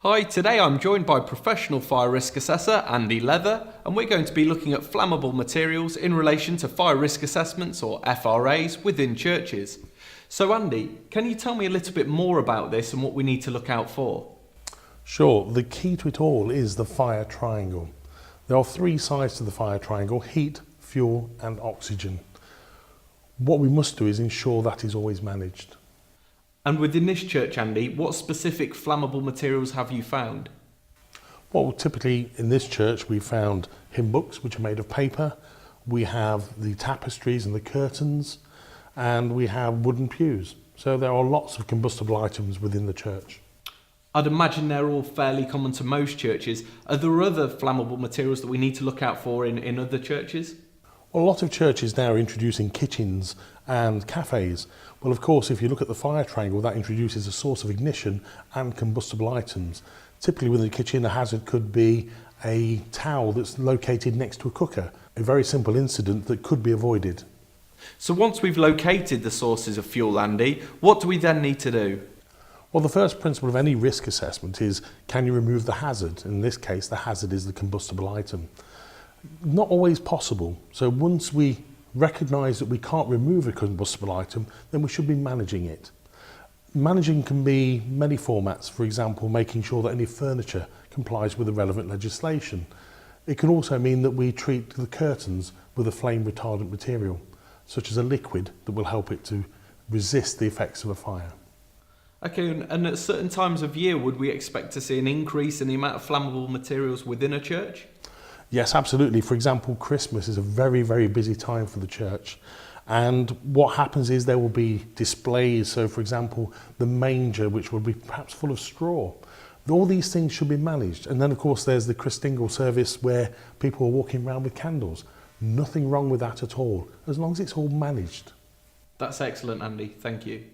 Hi, today I'm joined by professional fire risk assessor Andy Leather, and we're going to be looking at flammable materials in relation to fire risk assessments or FRAs within churches. So Andy, can you tell me a little bit more about this and what we need to look out for? Sure, the key to it all is the fire triangle. There are three sides to the fire triangle: heat, fuel and oxygen. What we must do is ensure that is always managed. And within this church, Andy, what specific flammable materials have you found? Well, typically in this church we found hymn books which are made of paper, we have the tapestries and the curtains, and we have wooden pews. So there are lots of combustible items within the church. I'd imagine they're all fairly common to most churches. Are there other flammable materials that we need to look out for in other churches? Well, a lot of churches now are introducing kitchens and cafes. Well, of course, if you look at the fire triangle, that introduces a source of ignition and combustible items. Typically within a kitchen, a hazard could be a towel that's located next to a cooker, a very simple incident that could be avoided. So once we've located the sources of fuel, Andy, what do we then need to do? Well, the first principle of any risk assessment is, can you remove the hazard? In this case, the hazard is the combustible item. Not always possible. So once we recognise that we can't remove a combustible item, then we should be managing it. Managing can be many formats. For example, making sure that any furniture complies with the relevant legislation. It can also mean that we treat the curtains with a flame retardant material, such as a liquid that will help it to resist the effects of a fire. Okay, and at certain times of year, would we expect to see an increase in the amount of flammable materials within a church? Yes, absolutely. For example, Christmas is a very, very busy time for the church. And what happens is there will be displays. So, for example, the manger, which will be perhaps full of straw. All these things should be managed. And then, of course, there's the Christingle service where people are walking around with candles. Nothing wrong with that at all, as long as it's all managed. That's excellent, Andy. Thank you.